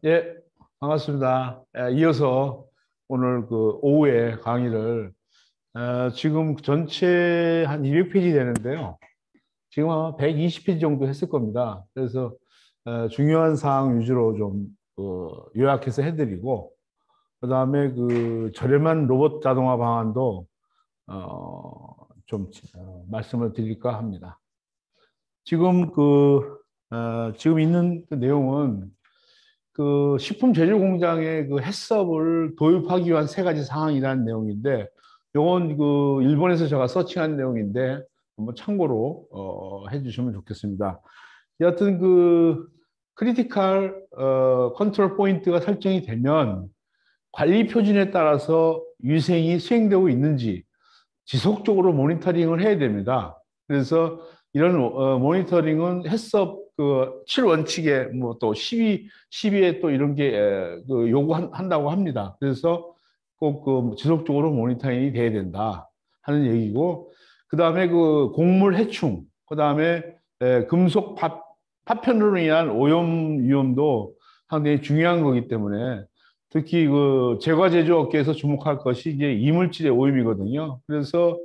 예, 반갑습니다. 이어서 오늘 그 오후에 강의를 지금 전체 한 200페이지 되는데요. 지금 아마 120페이지 정도 했을 겁니다. 그래서 중요한 사항 위주로 좀 요약해서 해드리고, 그다음에 그 저렴한 로봇 자동화 방안도 좀 말씀을 드릴까 합니다. 지금 지금 있는 그 내용은 그 식품 제조 공장의 그 해썹을 도입하기 위한 세 가지 사항이라는 내용인데, 요건 그 일본에서 제가 서칭한 내용인데 한번 참고로 해주시면 좋겠습니다. 여하튼 그 크리티컬 컨트롤 포인트가 설정이 되면 관리 표준에 따라서 위생이 수행되고 있는지 지속적으로 모니터링을 해야 됩니다. 그래서 이런 모니터링은 해썹 그 7원칙에 뭐 또 12에 또 이런 게 그 요구한다고 합니다. 그래서 꼭 그 지속적으로 모니터링이 돼야 된다 하는 얘기고, 그 다음에 그 곡물 해충, 그 다음에 금속 파편으로 인한 오염 위험도 상당히 중요한 거기 때문에 특히 그 제과 제조 업계에서 주목할 것이 이게 이물질의 오염이거든요. 그래서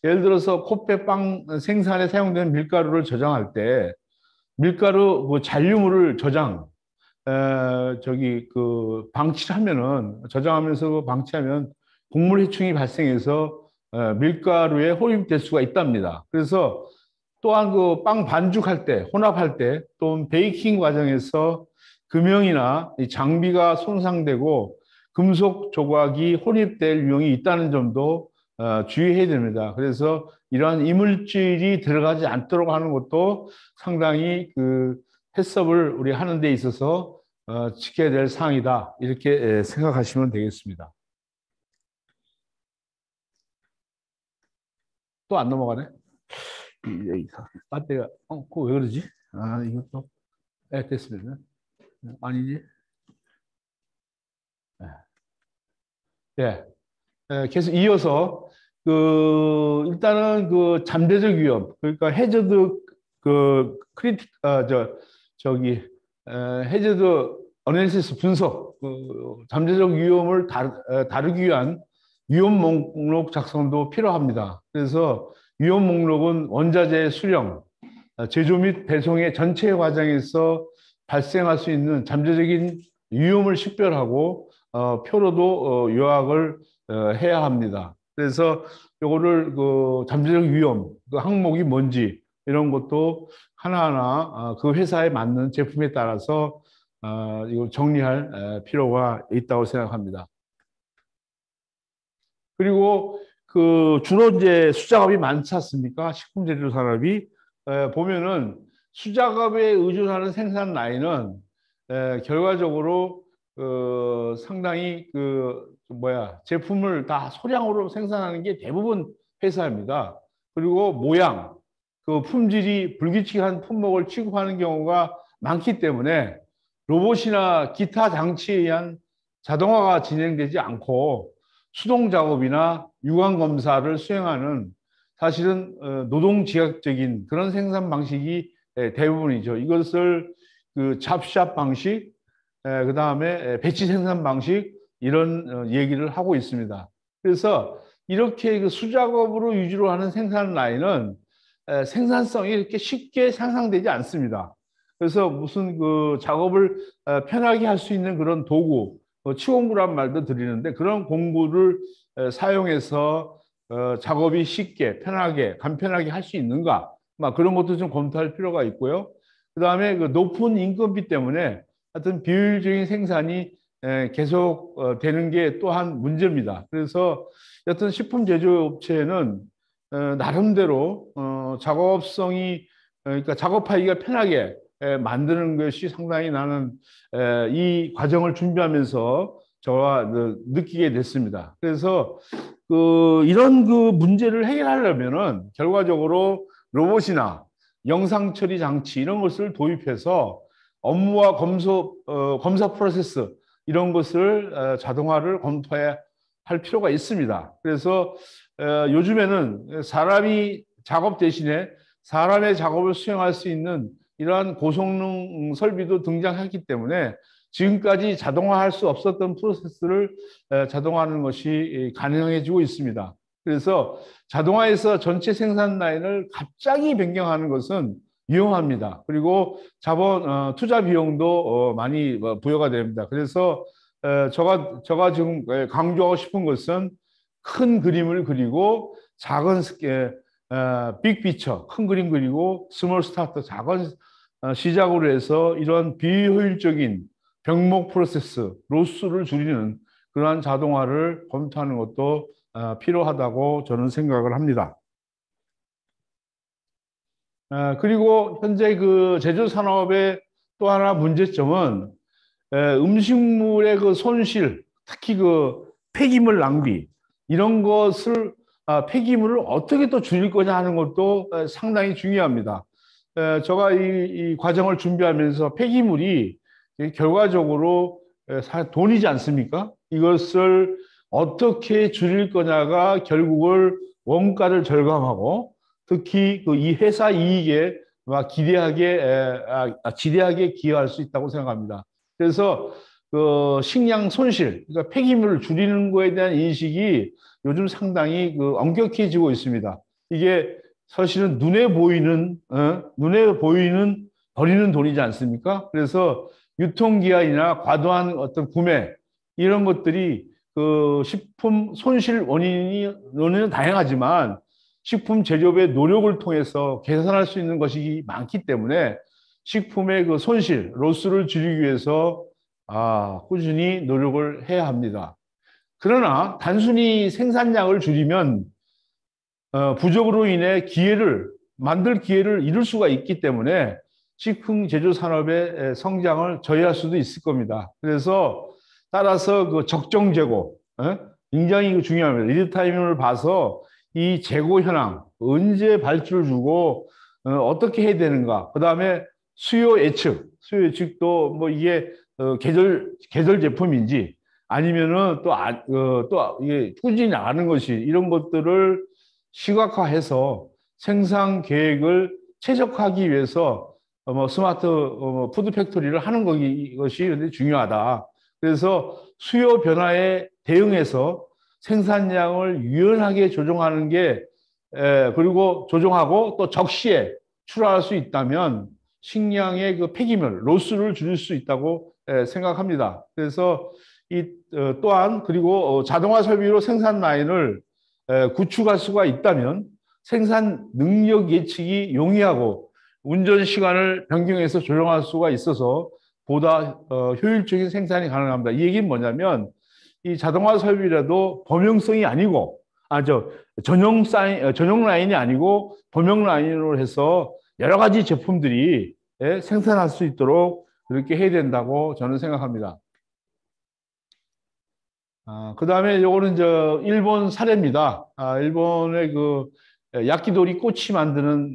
예를 들어서 코페빵 생산에 사용되는 밀가루를 저장할 때 밀가루 그 잔류물을 방치를 하면은 저장하면서 그 방치하면 곡물 해충이 발생해서 밀가루에 홀입될 수가 있답니다. 그래서 또한 그 빵 반죽할 때, 혼합할 때, 또 베이킹 과정에서 금형이나 이 장비가 손상되고 금속 조각이 혼입될 위험이 있다는 점도 주의해야 됩니다. 그래서 이러한 이물질이 들어가지 않도록 하는 것도 상당히 그 해썹을 우리 하는 데 있어서 지켜야 될 사항이다. 이렇게 생각하시면 되겠습니다. 또 안 넘어가네? 배터리가, 그거 왜 그러지? 아, 이것도, 됐습니다. 아니지? 예. 계속 이어서 일단은 그 잠재적 위험, 그러니까 해저드 그 크리틱 저기 해저드 어널리시스 분석, 그 잠재적 위험을 다루기 위한 위험 목록 작성도 필요합니다. 그래서 위험 목록은 원자재 수령, 제조 및 배송의 전체 과정에서 발생할 수 있는 잠재적인 위험을 식별하고 표로도 요약을 해야 합니다. 그래서 요거를 그 잠재적 위험, 그 항목이 뭔지 이런 것도 하나하나 그 회사에 맞는 제품에 따라서 이거 정리할 필요가 있다고 생각합니다. 그리고 그 주로 이제 수작업이 많지 않습니까? 식품 제조 산업이 보면은 수작업에 의존하는 생산 라인은 결과적으로 상당히 제품을 다 소량으로 생산하는 게 대부분 회사입니다. 그리고 모양, 그 품질이 불규칙한 품목을 취급하는 경우가 많기 때문에 로봇이나 기타 장치에 의한 자동화가 진행되지 않고 수동 작업이나 유관 검사를 수행하는 사실은 노동지각적인 그런 생산 방식이 대부분이죠. 이것을 그 잡샵 방식, 그 다음에 배치 생산 방식 이런 얘기를 하고 있습니다. 그래서 이렇게 그 수작업으로 위주로 하는 생산 라인은 생산성이 이렇게 쉽게 상상되지 않습니다. 그래서 무슨 그 작업을 편하게 할 수 있는 그런 도구, 치공구란 말도 드리는데 그런 공구를 사용해서 작업이 쉽게 편하게 간편하게 할 수 있는가, 막 그런 것도 좀 검토할 필요가 있고요. 그다음에 그 높은 인건비 때문에 하여튼 비효율적인 생산이 계속 되는 게 또한 문제입니다. 그래서 여튼 식품 제조업체는 나름대로 작업성이 그러니까 작업하기가 편하게 만드는 것이 상당히 나는 이 과정을 준비하면서 저와 느끼게 됐습니다. 그래서 이런 그 문제를 해결하려면은 결과적으로 로봇이나 영상 처리 장치 이런 것을 도입해서 업무와 검사 프로세스 이런 것을 자동화를 검토해야 할 필요가 있습니다. 그래서 요즘에는 사람이 작업 대신에 사람의 작업을 수행할 수 있는 이러한 고성능 설비도 등장했기 때문에 지금까지 자동화할 수 없었던 프로세스를 자동화하는 것이 가능해지고 있습니다. 그래서 자동화에서 전체 생산 라인을 갑자기 변경하는 것은 위험합니다. 그리고 자본 투자 비용도 많이 부여가 됩니다. 그래서 제가 지금 강조하고 싶은 것은 큰 그림을 그리고 작은 빅피처, 큰 그림 그리고 스몰 스타트, 작은 시작으로 해서 이런 비효율적인 병목 프로세스, 로스를 줄이는 그러한 자동화를 검토하는 것도 필요하다고 저는 생각을 합니다. 그리고 현재 그 제조 산업의 또 하나 문제점은 음식물의 그 손실, 특히 그 폐기물 낭비 이런 것을 폐기물을 어떻게 또 줄일 거냐 하는 것도 상당히 중요합니다. 제가 이 과정을 준비하면서 폐기물이 결과적으로 돈이지 않습니까? 이것을 어떻게 줄일 거냐가 결국을 원가를 절감하고 특히 그 이 회사 이익에 지대하게 기여할 수 있다고 생각합니다. 그래서 그 식량 손실, 그러니까 폐기물을 줄이는 거에 대한 인식이 요즘 상당히 그 엄격해지고 있습니다. 이게 사실은 눈에 보이는 버리는 돈이지 않습니까? 그래서 유통기한이나 과도한 어떤 구매 이런 것들이 그 식품 손실 원인은 다양하지만 식품 제조업의 노력을 통해서 개선할 수 있는 것이 많기 때문에 식품의 그 손실, 로스를 줄이기 위해서 꾸준히 노력을 해야 합니다. 그러나 단순히 생산량을 줄이면 부족으로 인해 만들 기회를 잃을 수가 있기 때문에 식품 제조 산업의 성장을 저해할 수도 있을 겁니다. 그래서 따라서 그 적정 재고, 굉장히 중요합니다. 리드 타임을 봐서 이 재고 현황, 언제 발주를 주고 어떻게 해야 되는가. 그다음에 수요 예측도 뭐 이게 계절 제품인지 아니면은 또 이게 꾸준히 나가는 것이 이런 것들을 시각화해서 생산 계획을 최적화하기 위해서 뭐 스마트 푸드 팩토리를 하는 것이 중요하다. 그래서 수요 변화에 대응해서 생산량을 유연하게 조정하는 게 그리고 조정하고 또 적시에 출하할 수 있다면 식량의 그 폐기물, 로스를 줄일 수 있다고 생각합니다. 그래서 또한 그리고 자동화 설비로 생산 라인을 구축할 수가 있다면 생산 능력 예측이 용이하고 운전 시간을 변경해서 조정할 수가 있어서 보다 효율적인 생산이 가능합니다. 이 얘기는 뭐냐면 이 자동화 설비라도 범용성이 아니고 전용 라인이 아니고 범용 라인으로 해서 여러 가지 제품들이 생산할 수 있도록 그렇게 해야 된다고 저는 생각합니다. 그다음에 요거는 일본 사례입니다. 일본의 그 야키도리 꼬치 만드는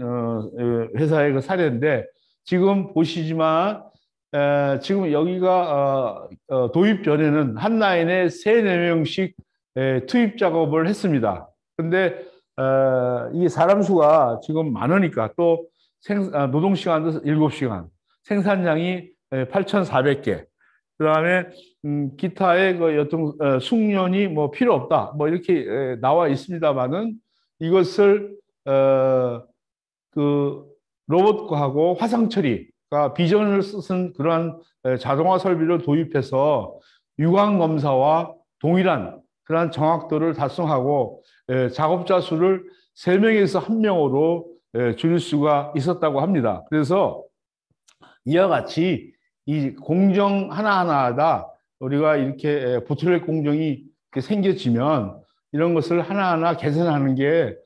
회사의 그 사례인데 지금 보시지만 지금 여기가 도입 전에는 한 라인에 3, 4명씩 투입 작업을 했습니다. 근데 이게 사람 수가 지금 많으니까 또 노동 시간도 7시간, 생산량이 8,400개. 그다음에 기타의 그 여튼 숙련이 뭐 필요 없다. 뭐 이렇게 나와 있습니다만은 이것을 그 로봇하고 화상 처리가 비전을 쓰는 그러한 자동화 설비를 도입해서 유관 검사와 동일한 그러한 정확도를 달성하고 작업자 수를 3명에서 1명으로 줄일 수가 있었다고 합니다. 그래서 이와 같이 이 공정 하나하나다 우리가 이렇게 보틀넥 공정이 생겨지면 이런 것을 하나하나 개선하는 게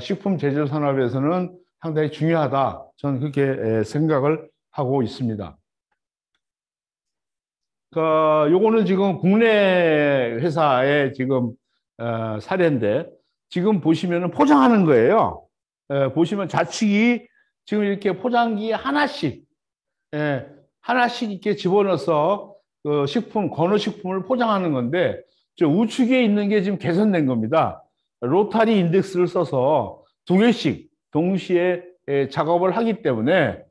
식품 제조 산업에서는 상당히 중요하다. 저는 그렇게 생각을 하고 있습니다. 요거는 지금 국내 회사의 지금 사례인데 지금 보시면은 포장하는 거예요. 보시면 좌측이 지금 이렇게 포장기 하나씩 이렇게 집어넣어서 그 건어식품을 포장하는 건데 저 우측에 있는 게 지금 개선된 겁니다. 로타리 인덱스를 써서 2개씩 동시에 작업을 하기 때문에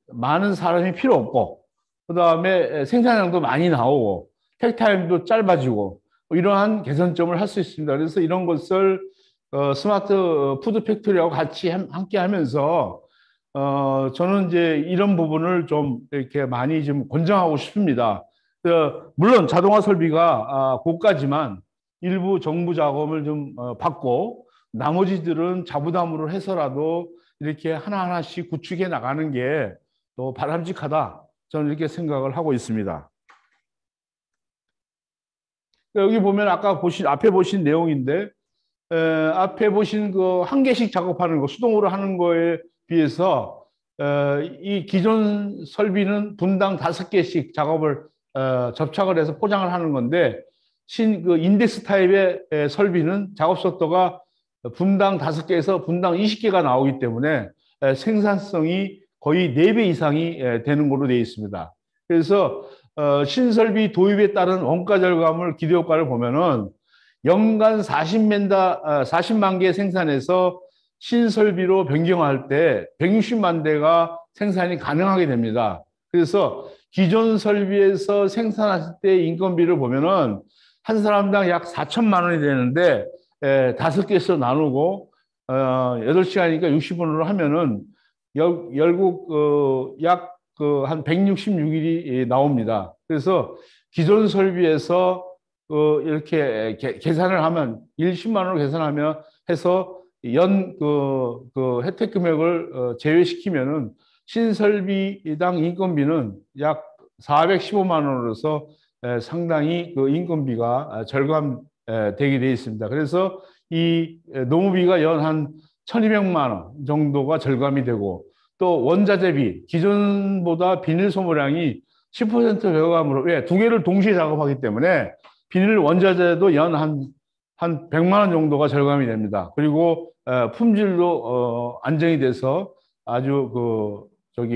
많은 사람이 필요 없고 그다음에 생산량도 많이 나오고 택타임도 짧아지고 뭐 이러한 개선점을 할 수 있습니다. 그래서 이런 것을 스마트 푸드 팩토리하고 같이 함께 하면서 저는 이제 이런 부분을 좀 이렇게 많이 좀 권장하고 싶습니다. 물론 자동화 설비가 고가지만 일부 정부 자금을 좀 받고 나머지들은 자부담으로 해서라도 이렇게 하나하나씩 구축해 나가는 게 또 바람직하다. 저는 이렇게 생각을 하고 있습니다. 여기 보면 아까 앞에 보신 내용인데, 앞에 보신 그 한 개씩 작업하는 거, 수동으로 하는 거에 비해서, 이 기존 설비는 분당 5개씩 작업을, 접착을 해서 포장을 하는 건데, 그 인덱스 타입의 설비는 작업 속도가 분당 5개에서 분당 20개가 나오기 때문에 생산성이 거의 4배 이상이 되는 걸로 되어 있습니다. 그래서 신설비 도입에 따른 원가 절감을 기대효과를 보면은 연간 40만 개 생산해서 신설비로 변경할 때 160만 대가 생산이 가능하게 됩니다. 그래서 기존 설비에서 생산했을 때 인건비를 보면은 한 사람당 약 4천만 원이 되는데 5개에서 나누고 8시간이니까 60원으로 하면은 결국 약 한 166일이 나옵니다. 그래서 기존 설비에서 이렇게 계산을 하면 10만 원으로 계산하면 해서 혜택 금액을 제외시키면은 신설비당 인건비는 약 415만 원으로서 상당히 그 인건비가 절감되게 되어 있습니다. 그래서 이 노무비가 연 한 1,200만 원 정도가 절감이 되고 또 원자재비 기존보다 비닐 소모량이 10% 절감으로 왜? 2개를 동시에 작업하기 때문에 비닐 원자재도 연 한 100만 원 정도가 절감이 됩니다. 그리고 품질도 안정이 돼서 아주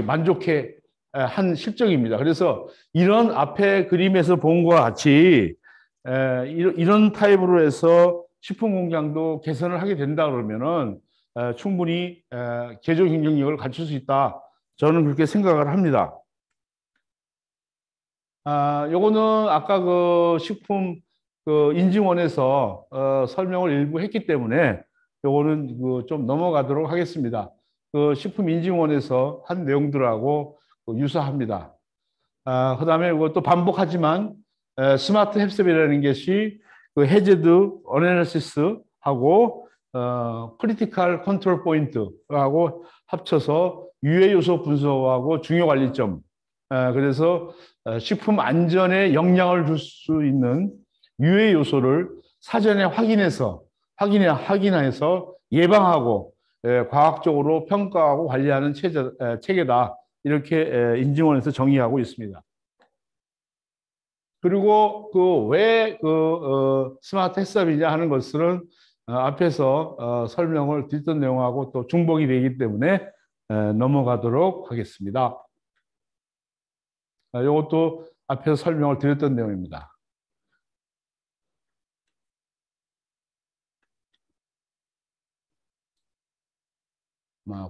만족해 한 실적입니다. 그래서 이런 앞에 그림에서 본 것과 같이 이런 타입으로 해서 식품 공장도 개선을 하게 된다 그러면은 충분히 제조 경쟁력을 갖출 수 있다. 저는 그렇게 생각을 합니다. 요거는 아까 그 식품 그 인증원에서 설명을 일부 했기 때문에 요거는 좀 넘어가도록 하겠습니다. 그 식품 인증원에서 한 내용들하고 유사합니다. 그다음에 이것도 반복하지만 스마트 햅셉이라는 것이 그 해저드 어널리시스하고 크리티컬 컨트롤 포인트하고 합쳐서 유해 요소 분석하고 중요 관리점. 그래서 식품 안전에 영향을 줄 수 있는 유해 요소를 사전에 확인해서 예방하고 과학적으로 평가하고 관리하는 체계다. 이렇게 인증원에서 정의하고 있습니다. 그리고 왜 스마트 햇섭이냐 하는 것은 앞에서 설명을 드렸던 내용하고 또 중복이 되기 때문에 넘어가도록 하겠습니다. 이것도 앞에서 설명을 드렸던 내용입니다.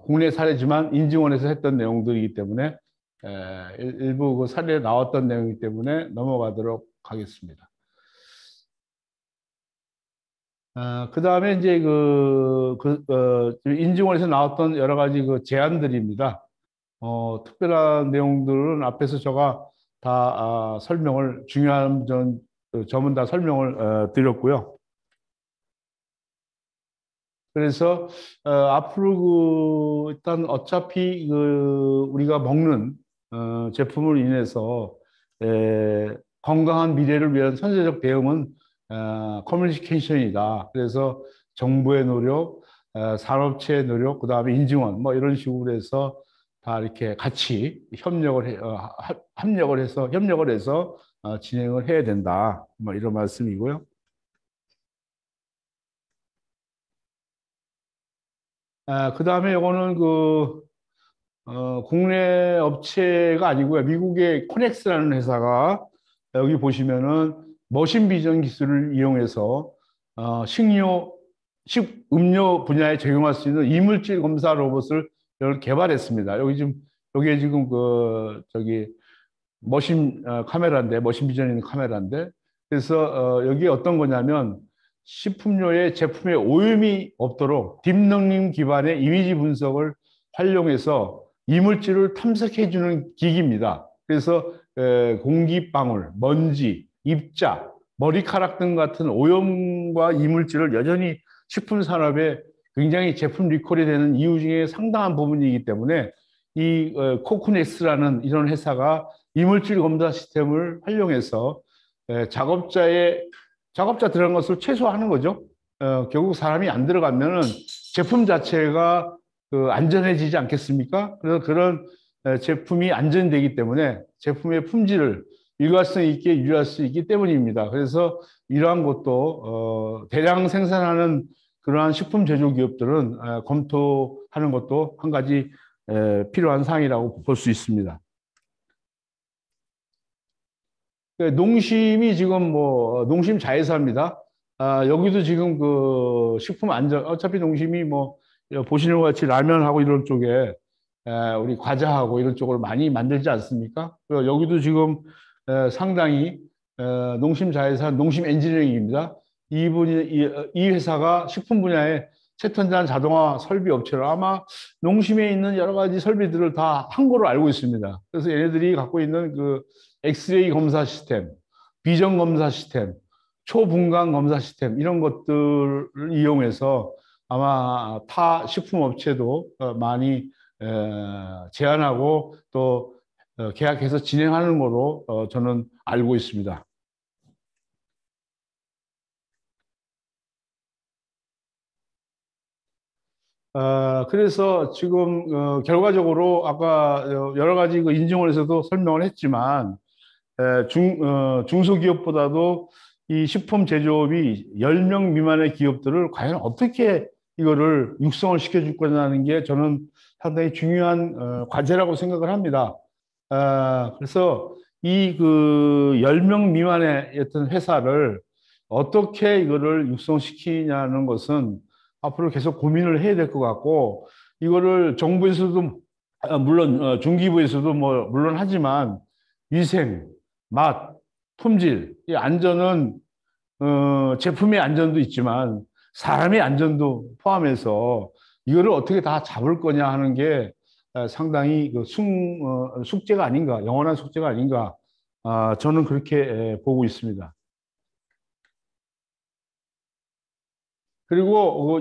국내 사례지만 인증원에서 했던 내용들이기 때문에 일부 그 사례에 나왔던 내용이기 때문에 넘어가도록 하겠습니다. 그 다음에 이제 인증원에서 나왔던 여러 가지 그 제안들입니다. 특별한 내용들은 앞에서 제가 다 중요한 점은 다 설명을 드렸고요. 그래서 앞으로 일단 어차피 우리가 먹는 제품을 인해서 건강한 미래를 위한 선제적 대응은 커뮤니케이션이다. 그래서 정부의 노력, 산업체의 노력, 그다음에 인증원 뭐 이런 식으로 해서 다 이렇게 같이 협력을 해서 진행을 해야 된다. 뭐 이런 말씀이고요. 그다음에 이거는 국내 업체가 아니고요. 미국의 코넥스라는 회사가 여기 보시면은 머신 비전 기술을 이용해서 음료 분야에 적용할 수 있는 이물질 검사 로봇을 개발했습니다. 여기에 지금 카메라인데, 머신 비전 있는 카메라인데, 그래서 여기 어떤 거냐면 식품료의 제품에 오염이 없도록 딥러닝 기반의 이미지 분석을 활용해서 이물질을 탐색해 주는 기기입니다. 그래서 공기방울, 먼지, 입자, 머리카락 등 같은 오염과 이물질을 여전히 식품 산업에 굉장히 제품 리콜이 되는 이유 중에 상당한 부분이기 때문에 이 코쿠넥스라는 이런 회사가 이물질 검사 시스템을 활용해서 작업자 들어간 것을 최소화하는 거죠. 결국 사람이 안 들어가면은 제품 자체가 안전해지지 않겠습니까? 그래서 그런 제품이 안전되기 때문에 제품의 품질을 일관성 있게 유지할 수 있기 때문입니다. 그래서 이러한 것도 대량 생산하는 그러한 식품 제조 기업들은 검토하는 것도 한 가지 필요한 사항이라고 볼 수 있습니다. 농심이 지금 뭐 농심 자회사입니다. 여기도 지금 그 식품 안전 어차피 농심이 뭐 보시는 것 같이 라면하고 이런 쪽에 우리 과자하고 이런 쪽을 많이 만들지 않습니까? 여기도 지금 상당히 농심 자회사 농심 엔지니어링입니다. 이 회사가 식품 분야의 채턴장 자동화 설비 업체로 아마 농심에 있는 여러 가지 설비들을 다 한 거로 알고 있습니다. 그래서 얘네들이 갖고 있는 그 엑스레이 검사 시스템, 비전 검사 시스템, 초분광 검사 시스템 이런 것들을 이용해서 아마 타 식품 업체도 많이 제안하고 또 계약해서 진행하는 거로 저는 알고 있습니다. 그래서 지금 결과적으로 아까 여러 가지 그 인증원에서도 설명을 했지만 중소기업보다도 이 식품 제조업이 10명 미만의 기업들을 과연 어떻게 이거를 육성을 시켜줄 거냐는 게 저는 상당히 중요한 과제라고 생각을 합니다. 그래서 이 그 10명 미만의 어떤 회사를 어떻게 이거를 육성시키냐는 것은 앞으로 계속 고민을 해야 될 것 같고, 이거를 정부에서도, 물론, 중기부에서도 뭐, 물론 하지만, 위생, 맛, 품질, 이 안전은, 제품의 안전도 있지만, 사람의 안전도 포함해서 이거를 어떻게 다 잡을 거냐 하는 게 상당히 그 숙제가 아닌가, 영원한 숙제가 아닌가, 저는 그렇게 보고 있습니다. 그리고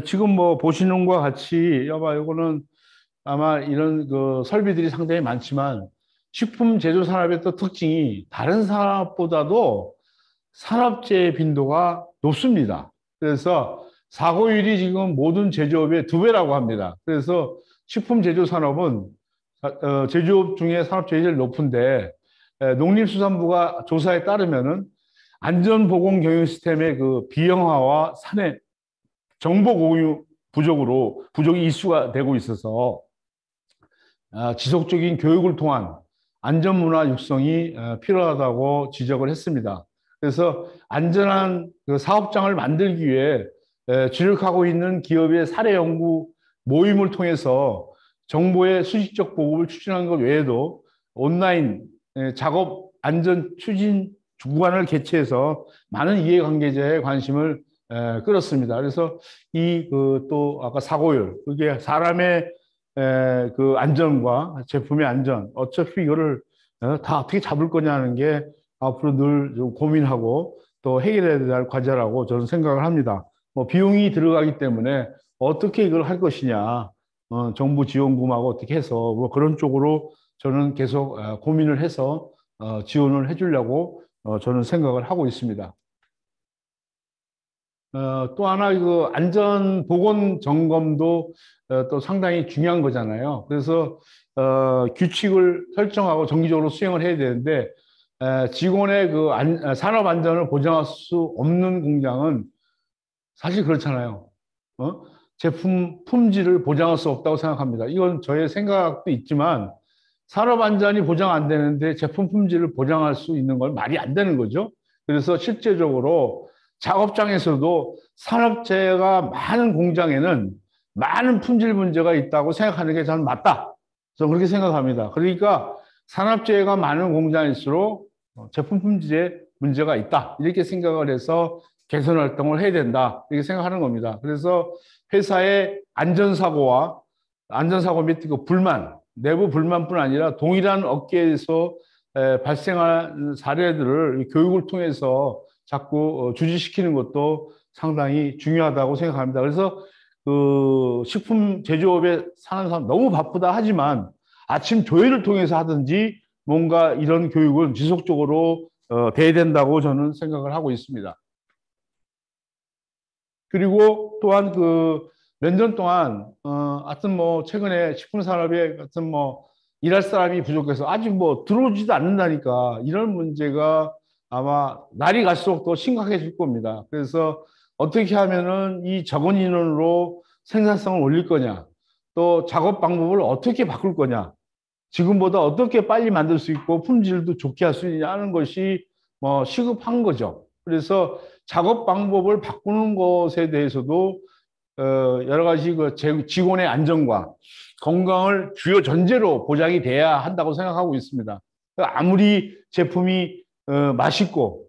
지금 뭐 보시는 것과 같이 여봐 이거는 아마 이런 그 설비들이 상당히 많지만 식품 제조 산업의 또 특징이 다른 산업보다도 산업재해 빈도가 높습니다. 그래서 사고율이 지금 모든 제조업의 2배라고 합니다. 그래서 식품 제조 산업은 제조업 중에 산업재해가 제일 높은데 농림수산부가 조사에 따르면은 안전보건 경영 시스템의 그 비형화와 사내 정보 공유 부족이 이슈가 되고 있어서 지속적인 교육을 통한 안전문화 육성이 필요하다고 지적을 했습니다. 그래서 안전한 그 사업장을 만들기 위해 주력하고 있는 기업의 사례 연구 모임을 통해서 정보의 수직적 보급을 추진하는 것 외에도 온라인 작업 안전 추진 주관을 개최해서 많은 이해관계자의 관심을 끌었습니다. 그래서 이 그 또 아까 사고율 그게 사람의 그 안전과 제품의 안전 어차피 이거를 다 어떻게 잡을 거냐는 게 앞으로 늘 좀 고민하고 또 해결해야 될 과제라고 저는 생각을 합니다. 뭐 비용이 들어가기 때문에 어떻게 이걸 할 것이냐, 정부 지원금하고 어떻게 해서 뭐 그런 쪽으로 저는 계속 고민을 해서 지원을 해주려고 저는 생각을 하고 있습니다. 또 하나 그 안전 보건 점검도 또 상당히 중요한 거잖아요. 그래서 규칙을 설정하고 정기적으로 수행을 해야 되는데 직원의 그 산업 안전을 보장할 수 없는 공장은 사실 그렇잖아요. 제품 품질을 보장할 수 없다고 생각합니다. 이건 저의 생각도 있지만 산업 안전이 보장 안 되는데 제품 품질을 보장할 수 있는 건 말이 안 되는 거죠. 그래서 실제적으로 작업장에서도 산업재해가 많은 공장에는 많은 품질 문제가 있다고 생각하는 게 저는 맞다. 저는 그렇게 생각합니다. 그러니까 산업재해가 많은 공장일수록 제품 품질에 문제가 있다. 이렇게 생각을 해서 개선 활동을 해야 된다. 이렇게 생각하는 겁니다. 그래서 회사의 안전사고 및 그 불만, 내부 불만뿐 아니라 동일한 업계에서 발생한 사례들을 교육을 통해서 자꾸 주지시키는 것도 상당히 중요하다고 생각합니다. 그래서 그 식품 제조업에 사는 사람 너무 바쁘다 하지만 아침 조회를 통해서 하든지 뭔가 이런 교육은 지속적으로 돼야 된다고 저는 생각을 하고 있습니다. 그리고 또한 그 몇 년 동안 하여튼 뭐 최근에 식품 산업에 하여튼 뭐 일할 사람이 부족해서 아직 뭐 들어오지도 않는다니까 이런 문제가 아마 날이 갈수록 더 심각해질 겁니다. 그래서 어떻게 하면은 이 적은 인원으로 생산성을 올릴 거냐, 또 작업 방법을 어떻게 바꿀 거냐, 지금보다 어떻게 빨리 만들 수 있고 품질도 좋게 할 수 있냐 하는 것이 뭐 시급한 거죠. 그래서 작업 방법을 바꾸는 것에 대해서도 여러 가지 그 직원의 안전과 건강을 주요 전제로 보장이 돼야 한다고 생각하고 있습니다. 아무리 제품이 맛있고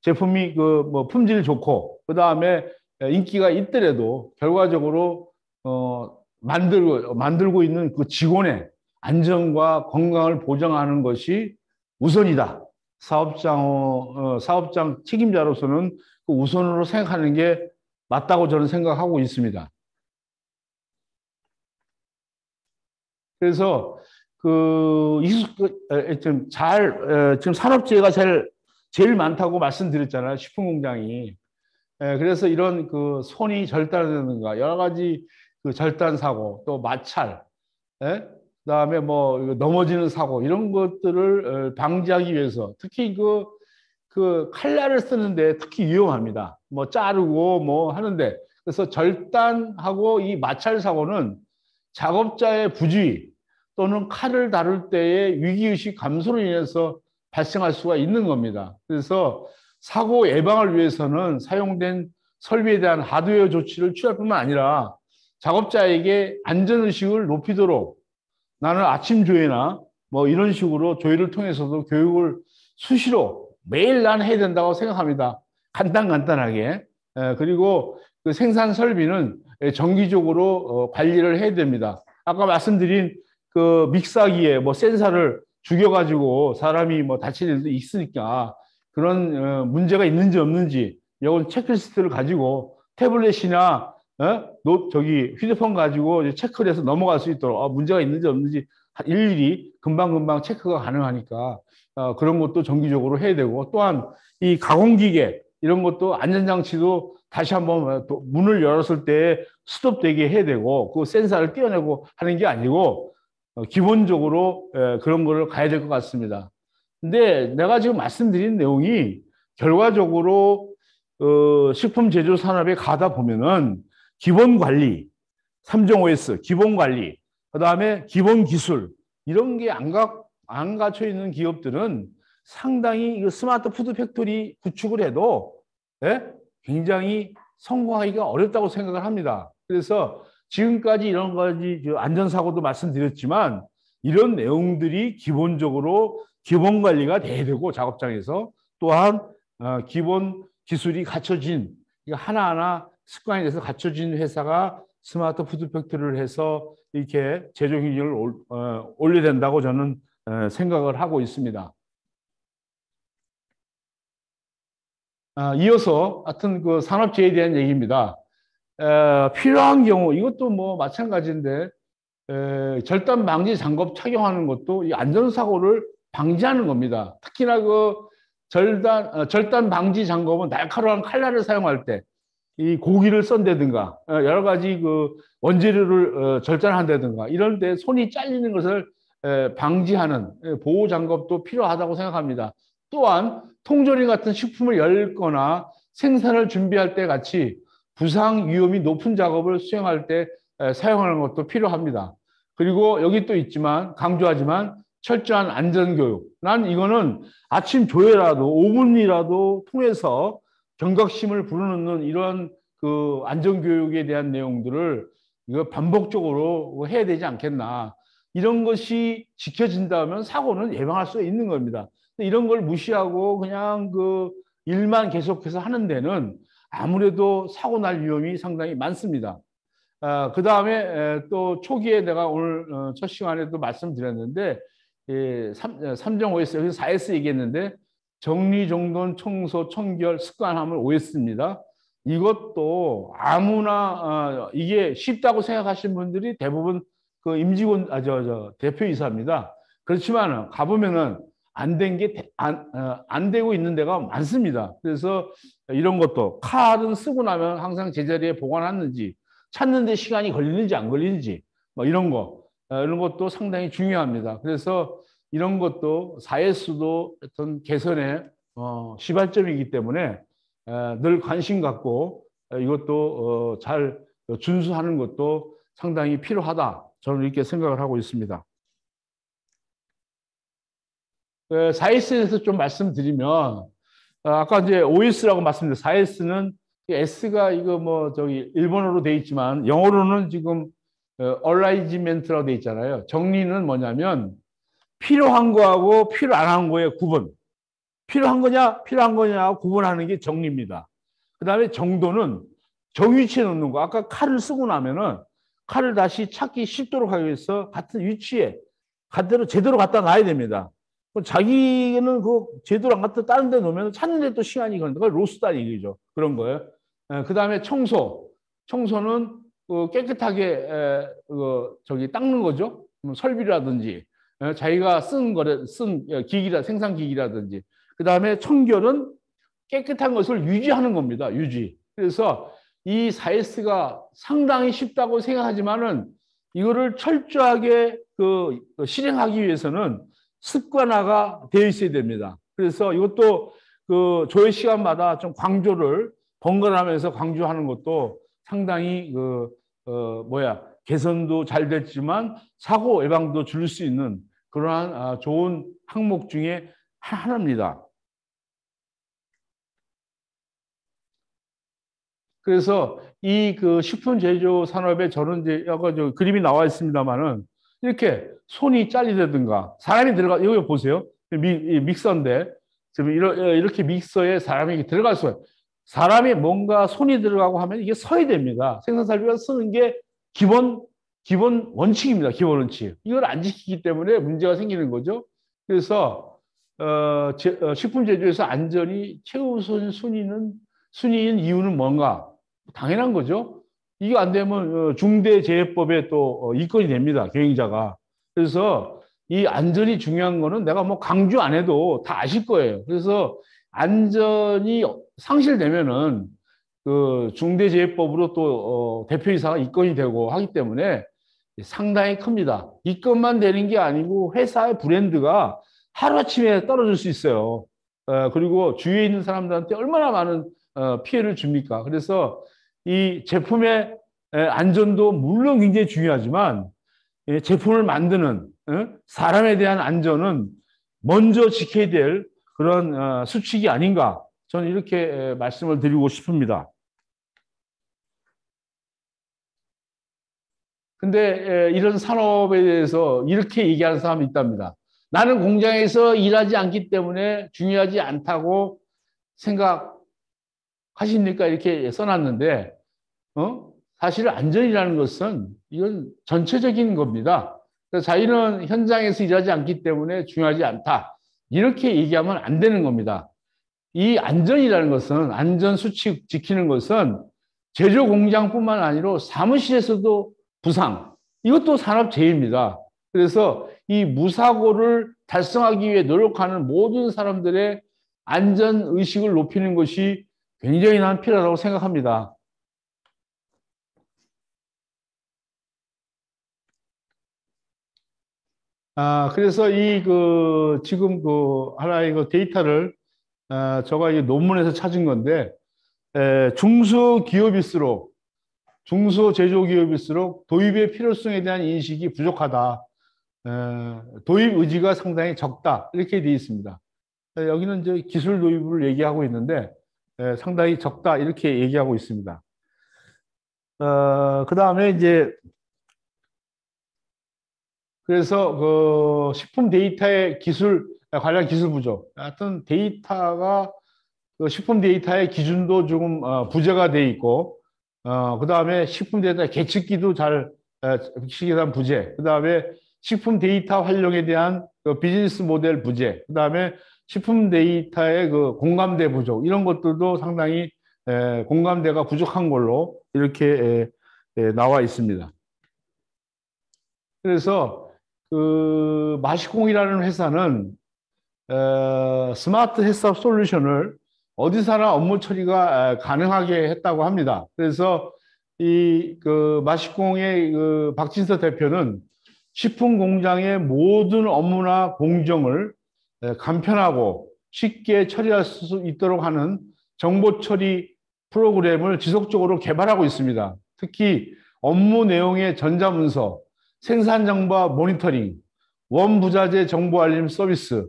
제품이 그 뭐 품질 좋고 그 다음에 인기가 있더라도 결과적으로 만들고 있는 그 직원의 안전과 건강을 보장하는 것이 우선이다. 사업장 책임자로서는 그 우선으로 생각하는 게 맞다고 저는 생각하고 있습니다. 그래서 지금 산업재해가 제일 많다고 말씀드렸잖아요. 식품공장이. 그래서 이런 그 손이 절단되는가 여러 가지 그 절단 사고 또 마찰, 그다음에 뭐 넘어지는 사고 이런 것들을 방지하기 위해서 특히 그 칼날을 쓰는데 특히 위험합니다. 뭐 자르고 뭐 하는데 그래서 절단하고 이 마찰 사고는 작업자의 부주의 또는 칼을 다룰 때의 위기의식 감소로 인해서 발생할 수가 있는 겁니다. 그래서 사고 예방을 위해서는 사용된 설비에 대한 하드웨어 조치를 취할 뿐만 아니라 작업자에게 안전의식을 높이도록 나는 아침 조회나 뭐 이런 식으로 조회를 통해서도 교육을 수시로 매일 난 해야 된다고 생각합니다. 간단하게. 그리고 그 생산 설비는 정기적으로 관리를 해야 됩니다. 아까 말씀드린 그 믹서기에 뭐 센서를 죽여가지고 사람이 뭐 다칠 일도 있으니까 그런 문제가 있는지 없는지 이건 체크리스트를 가지고 태블릿이나 휴대폰 가지고 체크를 해서 넘어갈 수 있도록 문제가 있는지 없는지 일일이 금방금방 체크가 가능하니까 그런 것도 정기적으로 해야 되고 또한 이 가공기계 이런 것도 안전장치도 다시 한번 문을 열었을 때 스톱되게 해야 되고 그 센서를 떼어내고 하는 게 아니고 기본적으로 그런 거를 가야 될 것 같습니다. 근데 내가 지금 말씀드린 내용이 결과적으로 식품 제조 산업에 가다 보면은 기본 관리, 3종 OS, 기본 관리, 그 다음에 기본 기술, 이런 게 안 갖춰 있는 기업들은 상당히 스마트 푸드 팩토리 구축을 해도 굉장히 성공하기가 어렵다고 생각을 합니다. 그래서 지금까지 이런 가지 안전사고도 말씀드렸지만 이런 내용들이 기본적으로 기본 관리가 돼야 되고 작업장에서 또한 기본 기술이 갖춰진 하나하나 습관이 돼서 갖춰진 회사가 스마트 푸드 팩토리를 해서 이렇게 제조 경쟁을 올려야 된다고 저는 생각을 하고 있습니다. 이어서 하여튼 그 산업재해에 대한 얘기입니다. 필요한 경우 이것도 뭐 마찬가지인데 절단 방지 장갑 착용하는 것도 이 안전사고를 방지하는 겁니다. 특히나 그 절단 방지 장갑은 날카로운 칼날을 사용할 때 이 고기를 썬다든가 여러 가지 그 원재료를 절단한다든가 이런 때 손이 잘리는 것을 방지하는 보호 장갑도 필요하다고 생각합니다. 또한 통조림 같은 식품을 열거나 생산을 준비할 때 같이 부상 위험이 높은 작업을 수행할 때 사용하는 것도 필요합니다. 그리고 여기 또 있지만 강조하지만 철저한 안전교육. 난 이거는 아침 조회라도 5분이라도 통해서 경각심을 불어넣는 이런 그 안전교육에 대한 내용들을 이거 반복적으로 해야 되지 않겠나. 이런 것이 지켜진다면 사고는 예방할 수 있는 겁니다. 이런 걸 무시하고 그냥 그 일만 계속해서 하는 데는 아무래도 사고 날 위험이 상당히 많습니다. 그 다음에 또 초기에 내가 오늘 첫 시간에도 말씀드렸는데, 3.5S, 여기서 4S 얘기했는데, 정리정돈, 청소, 청결, 습관함을 OS입니다. 이것도 아무나, 이게 쉽다고 생각하시는 분들이 대부분 그 임직원, 대표이사입니다. 그렇지만 가보면은 안 되고 있는 데가 많습니다. 그래서 이런 것도 칼은 쓰고 나면 항상 제자리에 보관하는지, 찾는데 시간이 걸리는지 안 걸리는지, 뭐 이런 것도 상당히 중요합니다. 그래서 이런 것도 4S도 어떤 개선의 시발점이기 때문에 늘 관심 갖고 이것도 잘 준수하는 것도 상당히 필요하다. 저는 이렇게 생각을 하고 있습니다. 4S에 대해서 좀 말씀드리면, 아까 이제 OS라고 말씀드렸는데 4S는 S가 이거 뭐 저기 일본어로 돼 있지만 영어로는 지금 얼라이지멘트라고 돼 있잖아요. 정리는 뭐냐면 필요한 거하고 필요 안 한 거의 구분. 필요한 거냐 구분하는 게 정리입니다. 그다음에 정도는 정위치에 놓는 거. 아까 칼을 쓰고 나면은 칼을 다시 찾기 쉽도록 하기 위해서 같은 위치에 제대로 갖다 놔야 됩니다. 자기는 그 제대로 안 갖다 다른 데 놓으면 찾는데 또 시간이 걸린다. 그걸 로스다 얘기죠. 그런 거예요. 그다음에 청소는 깨끗하게 저기 닦는 거죠. 설비라든지 자기가 쓴 기기라 생산 기기라든지. 그다음에 청결은 깨끗한 것을 유지하는 겁니다. 유지. 그래서 이 4S가 상당히 쉽다고 생각하지만은 이거를 철저하게 실행하기 위해서는 습관화가 되어 있어야 됩니다. 그래서 이것도 그 조회 시간마다 좀 강조를 번갈아가면서 강조하는 것도 상당히 개선도 잘 됐지만 사고 예방도 줄 수 있는 그러한 좋은 항목 중에 하나입니다. 그래서 이 식품 제조 산업에 저는 이제 아까 그림이 나와 있습니다만은 이렇게 손이 잘리다든가 사람이 들어가 여기 보세요. 믹서인데 지금 이렇게 믹서에 사람이 들어갈 수가 있어요. 사람이 뭔가 손이 들어가고 하면 이게 서야 됩니다. 생산설비가 쓰는 게 기본 원칙입니다. 기본 원칙. 이걸 안 지키기 때문에 문제가 생기는 거죠. 그래서 식품 제조에서 안전이 최우선 순위인 이유는 뭔가? 당연한 거죠. 이게 안 되면 중대재해법에 또 입건이 됩니다. 경영자가. 그래서 이 안전이 중요한 거는 내가 뭐 강조 안 해도 다 아실 거예요. 그래서 안전이 상실되면은 그 중대재해법으로 또 대표이사가 입건이 되고 하기 때문에 상당히 큽니다. 입건만 되는 게 아니고 회사의 브랜드가 하루아침에 떨어질 수 있어요. 그리고 주위에 있는 사람들한테 얼마나 많은 피해를 줍니까? 그래서 이 제품의 안전도 물론 굉장히 중요하지만 제품을 만드는 사람에 대한 안전은 먼저 지켜야 될 그런 수칙이 아닌가 저는 이렇게 말씀을 드리고 싶습니다. 근데 이런 산업에 대해서 이렇게 얘기하는 사람이 있답니다. 나는 공장에서 일하지 않기 때문에 중요하지 않다고 생각하십니까? 이렇게 써놨는데 사실 안전이라는 것은 이건 전체적인 겁니다. 그래서 자기는 현장에서 일하지 않기 때문에 중요하지 않다. 이렇게 얘기하면 안 되는 겁니다. 이 안전이라는 것은 안전 수칙 지키는 것은 제조 공장뿐만 아니라 사무실에서도 부상 이것도 산업재해입니다. 그래서 이 무사고를 달성하기 위해 노력하는 모든 사람들의 안전 의식을 높이는 것이 굉장히 난 필요하다고 생각합니다. 그래서 지금 하나의 데이터를 제가 이 논문에서 찾은 건데 중소제조기업일수록 도입의 필요성에 대한 인식이 부족하다. 도입 의지가 상당히 적다. 이렇게 되어 있습니다. 여기는 이제 기술 도입을 얘기하고 있는데 상당히 적다. 이렇게 얘기하고 있습니다. 그 다음에 이제 그래서 그 식품 데이터의 기술 관련 기술 부족. 하여튼 데이터가 그 식품 데이터의 기준도 조금 부재가 돼 있고, 그다음에 식품 데이터 계측기도 잘 계측에 대한 부재. 그다음에 식품 데이터 활용에 대한 그 비즈니스 모델 부재. 그다음에 식품 데이터의 그 공감대 부족. 이런 것들도 상당히 공감대가 부족한 걸로 이렇게 나와 있습니다. 그래서 그 마시공이라는 회사는 스마트 해썹 솔루션을 어디서나 업무 처리가 가능하게 했다고 합니다. 그래서 이 그 마시공의 그 박진서 대표는 식품 공장의 모든 업무나 공정을 간편하고 쉽게 처리할 수 있도록 하는 정보 처리 프로그램을 지속적으로 개발하고 있습니다. 특히 업무 내용의 전자문서, 생산 정보 모니터링, 원부자재 정보 알림 서비스,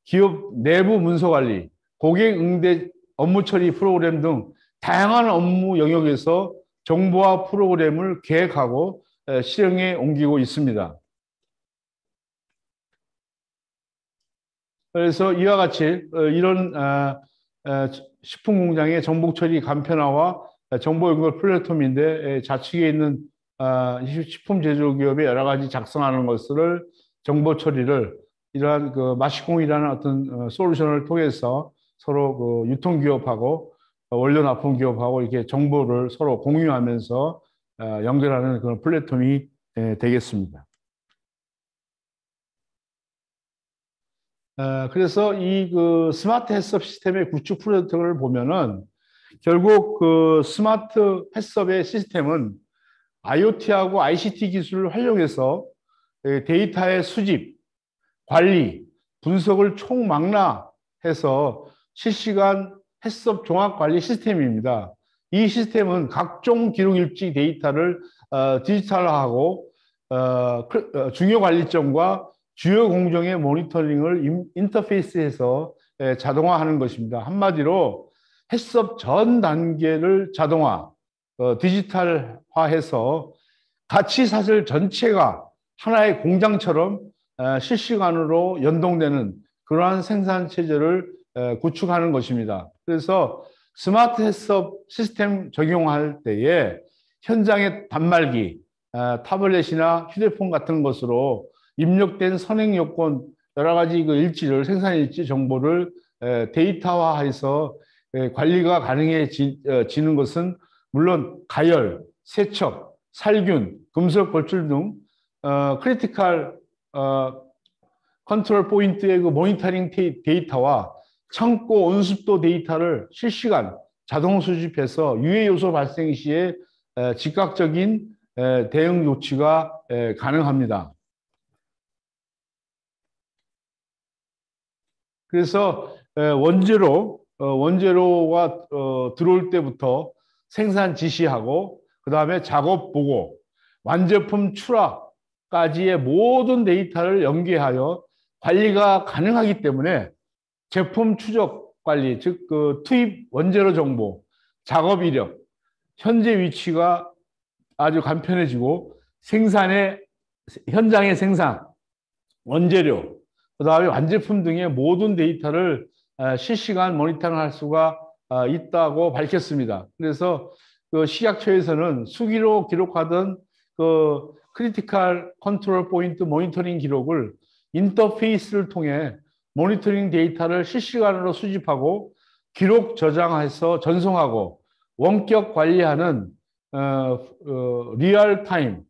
기업 내부 문서 관리, 고객 응대 업무 처리 프로그램 등 다양한 업무 영역에서 정보화 프로그램을 계획하고 실행에 옮기고 있습니다. 그래서 이와 같이 이런 식품 공장의 정보 처리 간편화와 정보 연결 플랫폼인데 좌측에 있는 식품 제조 기업의 여러 가지 작성하는 것을 정보 처리를 이러한 그 마시공이라는 어떤 솔루션을 통해서 서로 그 유통기업하고 원료 납품 기업하고 이렇게 정보를 서로 공유하면서 연결하는 그런 플랫폼이 되겠습니다. 그래서 이 그 스마트 해썹 시스템의 구축 프로젝트를 보면은 결국 그 스마트 해썹의 시스템은 IoT하고 ICT 기술을 활용해서 데이터의 수집, 관리, 분석을 총망라해서 실시간 해썹 종합 관리 시스템입니다. 이 시스템은 각종 기록 일지 데이터를 디지털화하고 중요 관리점과 주요 공정의 모니터링을 인터페이스해서 자동화하는 것입니다. 한마디로 해썹 전 단계를 자동화, 디지털화해서 가치 사슬 전체가 하나의 공장처럼 실시간으로 연동되는 그러한 생산 체제를 구축하는 것입니다. 그래서 스마트 해썹 시스템 적용할 때에 현장의 단말기, 타블렛이나 휴대폰 같은 것으로 입력된 선행 요건 여러 가지 그 일지를 생산 일지 정보를 데이터화해서 관리가 가능해지는 것은 물론 가열, 세척, 살균, 금속 걸출 등 크리티컬 컨트롤 포인트의 그 모니터링 데이터와 창고 온습도 데이터를 실시간 자동 수집해서 유해 요소 발생 시에 즉각적인 대응 조치가 가능합니다. 그래서 원재료가 들어올 때부터 생산 지시하고 그다음에 작업 보고 완제품 출하까지의 모든 데이터를 연계하여 관리가 가능하기 때문에 제품 추적 관리, 즉 그 투입 원재료 정보, 작업 이력, 현재 위치가 아주 간편해지고 현장의 생산, 원재료, 그다음에 완제품 등의 모든 데이터를 실시간 모니터링할 수가 있다고 밝혔습니다. 그래서 그 식약처에서는 수기로 기록하던 그 크리티컬 컨트롤 포인트 모니터링 기록을 인터페이스를 통해 모니터링 데이터를 실시간으로 수집하고 기록 저장해서 전송하고 원격 관리하는 리얼 타임,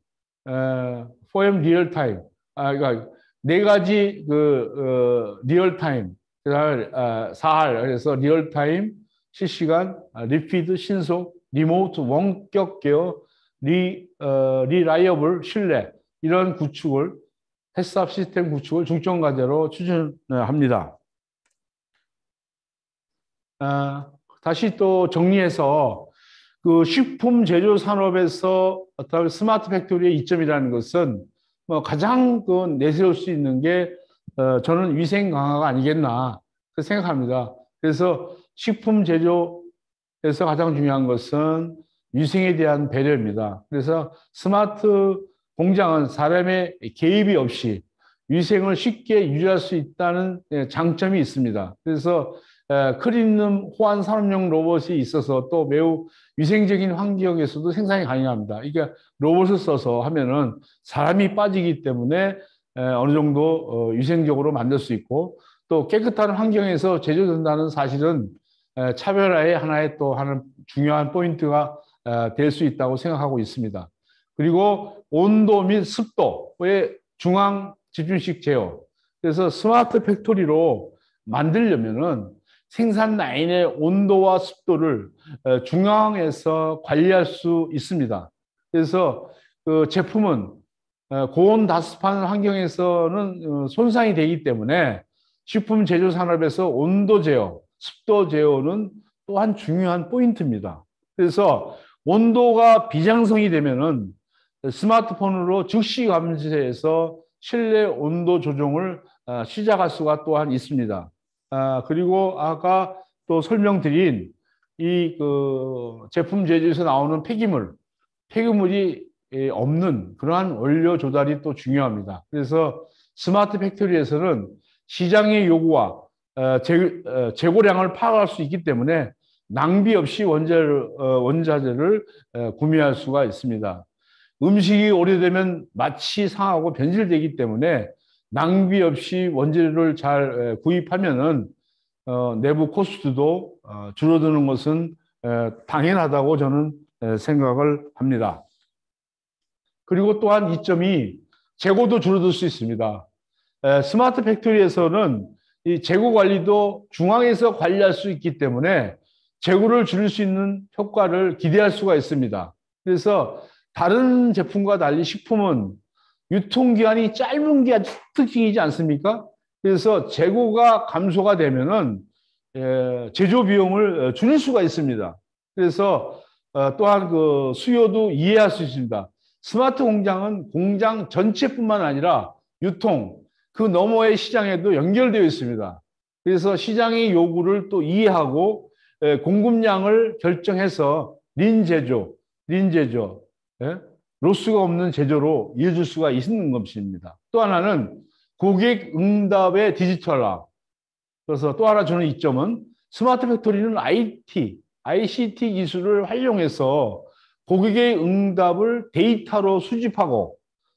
포엠 리얼 타임, 그러니까 네 가지 그 리얼 타임, 그다음에 사할, 그래서 리얼 타임, 실시간, 리피드, 신속, 리모트, 원격 계어, 리라이어블, 신뢰 이런 구축을 해썹 시스템 구축을 중점 과제로 추진합니다. 다시 또 정리해서 그 식품 제조 산업에서 어떤 스마트 팩토리의 이점이라는 것은 뭐 가장 그 내세울 수 있는 게 저는 위생 강화가 아니겠나 생각합니다. 그래서 식품 제조에서 가장 중요한 것은 위생에 대한 배려입니다. 그래서 스마트 공장은 사람의 개입이 없이 위생을 쉽게 유지할 수 있다는 장점이 있습니다. 그래서 클린룸 호환 산업용 로봇이 있어서 또 매우 위생적인 환경에서도 생산이 가능합니다. 이게 로봇을 써서 하면은 사람이 빠지기 때문에 어느 정도 위생적으로 만들 수 있고 또 깨끗한 환경에서 제조된다는 사실은 차별화의 하나의 또 하는 중요한 포인트가 될 수 있다고 생각하고 있습니다. 그리고 온도 및 습도의 중앙 집중식 제어. 그래서 스마트 팩토리로 만들려면은 생산 라인의 온도와 습도를 중앙에서 관리할 수 있습니다. 그래서 그 제품은 고온 다습한 환경에서는 손상이 되기 때문에 식품 제조 산업에서 온도 제어, 습도 제어는 또한 중요한 포인트입니다. 그래서 온도가 비정상이 되면은 스마트폰으로 즉시 감지해서 실내 온도 조정을 시작할 수가 또한 있습니다. 그리고 아까 또 설명드린 이 그 제품 제조에서 나오는 폐기물이 없는 그러한 원료 조달이 또 중요합니다. 그래서 스마트 팩토리에서는 시장의 요구와 재고량을 파악할 수 있기 때문에 낭비 없이 원자재를 구매할 수가 있습니다. 음식이 오래되면 맛이 상하고 변질되기 때문에 낭비 없이 원재료를 잘 구입하면은 내부 코스트도 줄어드는 것은 당연하다고 저는 생각을 합니다. 그리고 또한 이점이 재고도 줄어들 수 있습니다. 스마트 팩토리에서는 이 재고 관리도 중앙에서 관리할 수 있기 때문에 재고를 줄일 수 있는 효과를 기대할 수가 있습니다. 그래서 다른 제품과 달리 식품은 유통기한이 짧은 게 특징이지 않습니까? 그래서 재고가 감소가 되면은 제조 비용을 줄일 수가 있습니다. 그래서 또한 그 수요도 이해할 수 있습니다. 스마트 공장은 공장 전체뿐만 아니라 유통, 그 너머의 시장에도 연결되어 있습니다. 그래서 시장의 요구를 또 이해하고 공급량을 결정해서 린 제조, 로스가 없는 제조로 이어질 수가 있는 것입니다. 또 하나는 고객 응답의 디지털화. 그래서 또 하나 저는 이점은 스마트 팩토리는 ICT 기술을 활용해서 고객의 응답을 데이터로 수집하고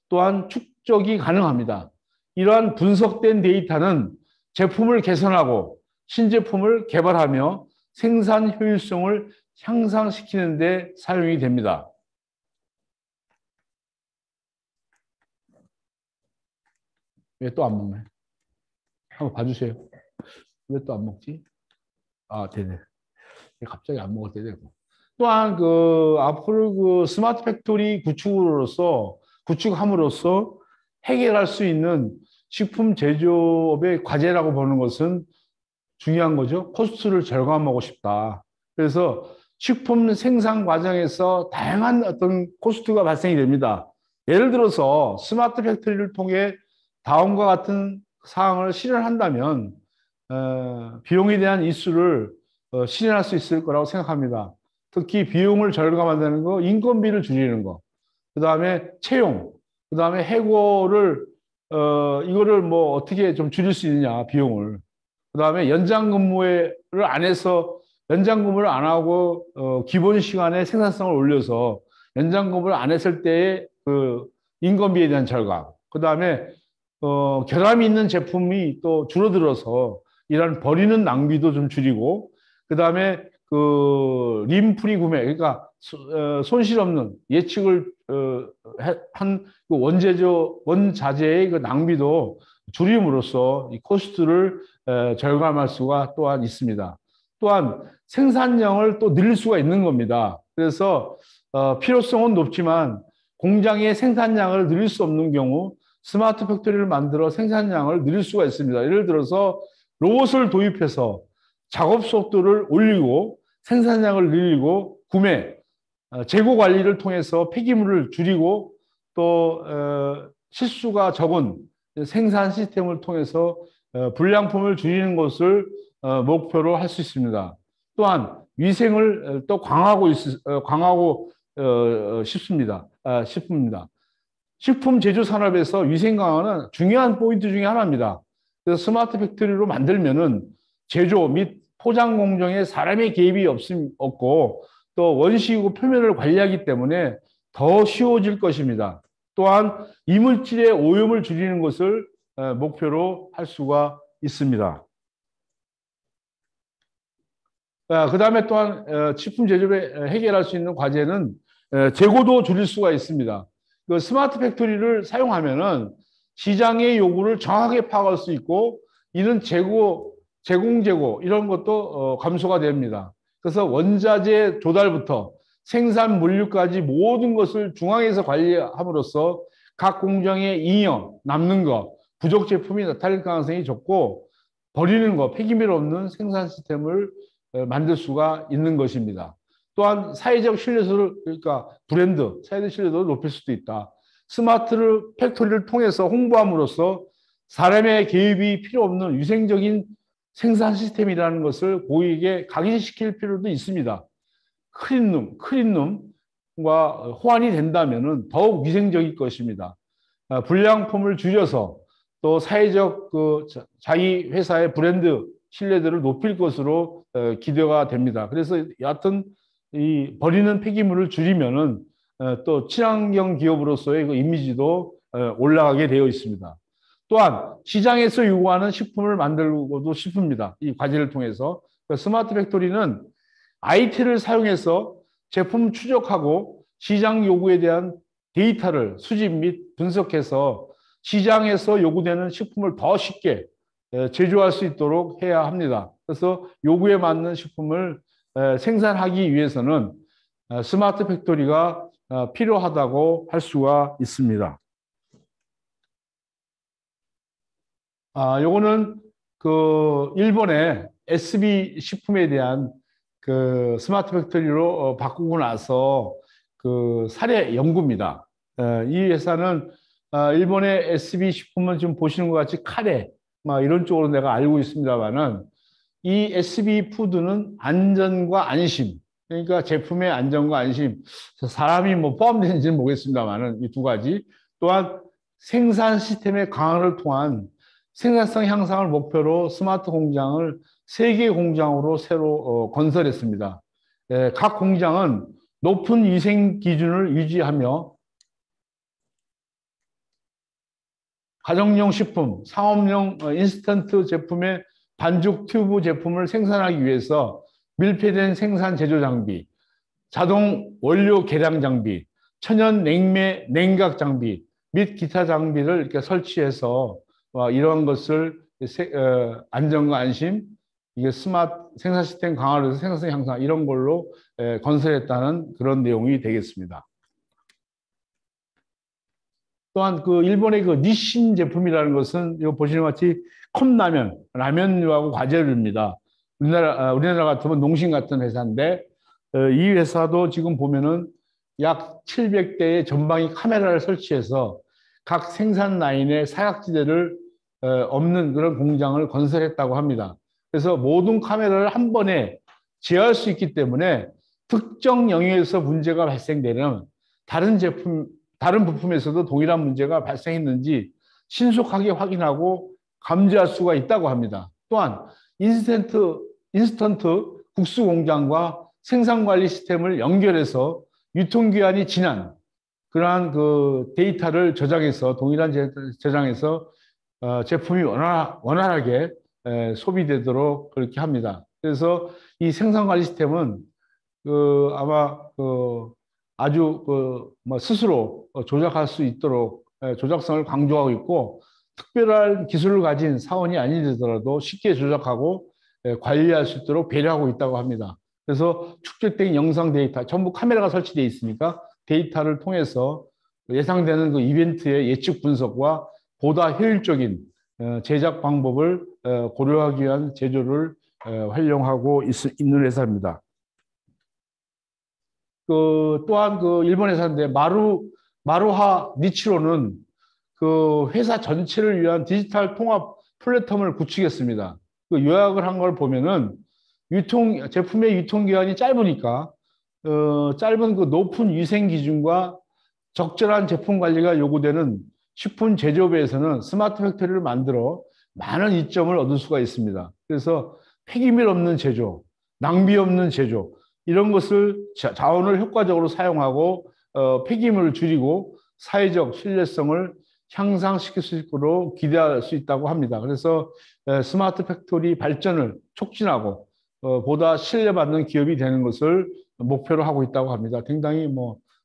또한 축적이 가능합니다. 이러한 분석된 데이터는 제품을 개선하고 신제품을 개발하며 생산 효율성을 향상시키는 데 사용이 됩니다. 왜 또 안 먹네? 한번 봐주세요. 왜 또 안 먹지? 네네. 갑자기 안 먹을 때 되고. 또한 앞으로 스마트 팩토리 구축함으로써 해결할 수 있는 식품 제조업의 과제라고 보는 것은 중요한 거죠. 코스트를 절감하고 싶다. 그래서 식품 생산 과정에서 다양한 어떤 코스트가 발생이 됩니다. 예를 들어서 스마트 팩토리를 통해 다음과 같은 사항을 실현한다면 비용에 대한 이슈를 실현할 수 있을 거라고 생각합니다. 특히 비용을 절감한다는 거, 인건비를 줄이는 거, 그 다음에 채용, 그 다음에 해고를 이거를 뭐 어떻게 좀 줄일 수 있느냐, 비용을. 그 다음에 연장 근무를 안 해서 연장 근무를 안 하고 기본 시간에 생산성을 올려서 연장 근무를 안 했을 때의 그 인건비에 대한 절감. 그 다음에 결함이 있는 제품이 또 줄어들어서 이런 버리는 낭비도 좀 줄이고, 그 다음에 림프리 구매, 그러니까 손실 없는 예측을 한 원자재의 그 낭비도 줄임으로써 이 코스트를 절감할 수가 또한 있습니다. 또한 생산량을 또 늘릴 수가 있는 겁니다. 그래서 필요성은 높지만 공장의 생산량을 늘릴 수 없는 경우 스마트 팩토리를 만들어 생산량을 늘릴 수가 있습니다. 예를 들어서 로봇을 도입해서 작업 속도를 올리고 생산량을 늘리고 재고 관리를 통해서 폐기물을 줄이고 또 실수가 적은 생산 시스템을 통해서 불량품을 줄이는 것을 목표로 할 수 있습니다. 또한 위생을 또 강화하고 싶습니다. 식품 제조 산업에서 위생 강화는 중요한 포인트 중에 하나입니다. 그래서 스마트 팩토리로 만들면은 제조 및 포장 공정에 사람의 개입이 없고 또 원식이고 표면을 관리하기 때문에 더 쉬워질 것입니다. 또한 이물질의 오염을 줄이는 것을 목표로 할 수가 있습니다. 그 다음에 또한 식품 제조에 해결할 수 있는 과제는 재고도 줄일 수가 있습니다. 그 스마트 팩토리를 사용하면은 시장의 요구를 정확하게 파악할 수 있고 이는 제공 이런 것도 감소가 됩니다. 그래서 원자재 조달부터 생산 물류까지 모든 것을 중앙에서 관리함으로써 각 공장의 잉여, 남는 것, 부족 제품이 나타날 가능성이 적고 버리는 것, 폐기물 없는 생산 시스템을 만들 수가 있는 것입니다. 또한 사회적 신뢰도를, 그러니까 브랜드, 사회적 신뢰도를 높일 수도 있다. 스마트 팩토리를 통해서 홍보함으로써 사람의 개입이 필요 없는 위생적인 생산 시스템이라는 것을 고객에게 각인시킬 필요도 있습니다. 클린룸과 호환이 된다면 더욱 위생적일 것입니다. 불량품을 줄여서 또 사회적 자기 회사의 브랜드 신뢰도를 높일 것으로 기대가 됩니다. 그래서 여하튼 이 버리는 폐기물을 줄이면은 또 친환경 기업으로서의 그 이미지도 올라가게 되어 있습니다. 또한 시장에서 요구하는 식품을 만들고도 싶습니다. 이 과제를 통해서 스마트 팩토리는 IT를 사용해서 제품 추적하고 시장 요구에 대한 데이터를 수집 및 분석해서 시장에서 요구되는 식품을 더 쉽게 제조할 수 있도록 해야 합니다. 그래서 요구에 맞는 식품을 생산하기 위해서는 스마트 팩토리가 필요하다고 할 수가 있습니다. 요거는 그 일본의 SB 식품에 대한 그 스마트 팩토리로 바꾸고 나서 그 사례 연구입니다. 이 회사는 일본의 SB 식품은 지금 보시는 것 같이 카레 막 이런 쪽으로 내가 알고 있습니다만은 이 SB 푸드는 안전과 안심, 그러니까 제품의 안전과 안심, 사람이 뭐 포함되는지는 모르겠습니다만은 이 두 가지, 또한 생산 시스템의 강화를 통한 생산성 향상을 목표로 스마트 공장을 3개 공장으로 새로 건설했습니다. 각 공장은 높은 위생 기준을 유지하며 가정용 식품, 상업용 인스턴트 제품의 반죽 튜브 제품을 생산하기 위해서 밀폐된 생산 제조 장비, 자동 원료 계량 장비, 천연 냉매 냉각 장비 및 기타 장비를 이렇게 설치해서 이러한 것을 안전과 안심, 이게 스마트 생산 시스템 강화를 해서 생산성 향상 이런 걸로 건설했다는 그런 내용이 되겠습니다. 또한 그 일본의 그 니신 제품이라는 것은 이거 보시는 것 같이 컵라면, 라면류하고 과자류입니다. 우리나라 같으면 농심 같은 회사인데 이 회사도 지금 보면은 약 700대의 전방위 카메라를 설치해서 각 생산 라인에 사각지대를 없는 그런 공장을 건설했다고 합니다. 그래서 모든 카메라를 한 번에 제어할 수 있기 때문에 특정 영역에서 문제가 발생되면 다른 부품에서도 동일한 문제가 발생했는지 신속하게 확인하고 감지할 수가 있다고 합니다. 또한 인스턴트 국수 공장과 생산관리 시스템을 연결해서 유통기한이 지난 그러한 그 데이터를 저장해서 동일한 저장해서 제품이 원활하게 소비되도록 그렇게 합니다. 그래서 이 생산관리 시스템은 아마 아주 뭐 스스로 조작할 수 있도록 조작성을 강조하고 있고 특별한 기술을 가진 사원이 아니더라도 쉽게 조작하고 관리할 수 있도록 배려하고 있다고 합니다. 그래서 축적된 영상 데이터 전부 카메라가 설치되어 있으니까 데이터를 통해서 예상되는 그 이벤트의 예측 분석과 보다 효율적인 제작 방법을 고려하기 위한 제조를 활용하고 있는 회사입니다. 또한 그 일본 회사인데 마루하 니치로는 그 회사 전체를 위한 디지털 통합 플랫폼을 구축했습니다. 그 요약을 한 걸 보면은 제품의 유통기한이 짧으니까 짧은 그 높은 위생 기준과 적절한 제품 관리가 요구되는 식품 제조업에서는 스마트 팩토리를 만들어 많은 이점을 얻을 수가 있습니다. 그래서 폐기물 없는 제조, 낭비 없는 제조, 이런 것을 자원을 효과적으로 사용하고 폐기물을 줄이고 사회적 신뢰성을 향상시킬 수 있도록 기대할 수 있다고 합니다. 그래서 스마트 팩토리 발전을 촉진하고 보다 신뢰받는 기업이 되는 것을 목표로 하고 있다고 합니다. 굉장히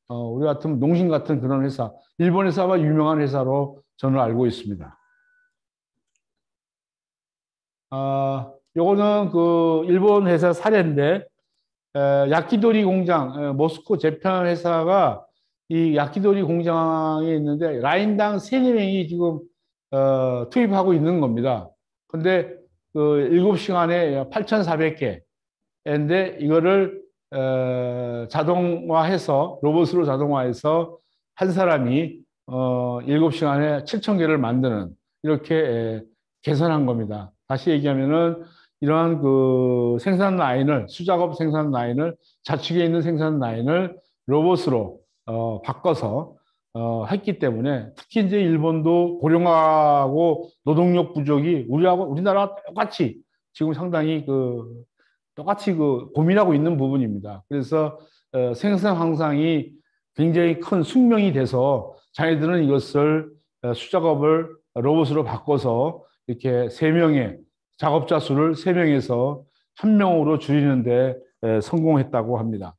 우리 같은 농심 같은 그런 회사, 일본에서 유명한 회사로 저는 알고 있습니다. 요거는 그 일본 회사 사례인데, 야키도리 공장, 모스코 재팬 회사가 이 야키도리 공장에 있는데 라인당 3, 4명이 지금 투입하고 있는 겁니다. 근데 그 7시간에 8,400개인데 이거를 자동화해서 로봇으로 자동화해서 한 사람이 7시간에 7,000개를 만드는 이렇게 개선한 겁니다. 다시 얘기하면은 이러한 그 생산 라인을 수작업 생산 라인을 자축에 있는 생산 라인을 로봇으로 바꿔서 했기 때문에 특히 이제 일본도 고령화하고 노동력 부족이 우리나라와 똑같이 지금 상당히 똑같이 고민하고 있는 부분입니다. 그래서 생산 향상이 굉장히 큰 숙명이 돼서 자기들은 이것을 수작업을 로봇으로 바꿔서 이렇게 3명의 작업자 수를 3명에서 1명으로 줄이는데 성공했다고 합니다.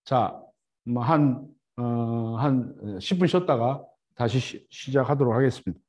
자, 한 10분 쉬었다가 다시 시작하도록 하겠습니다.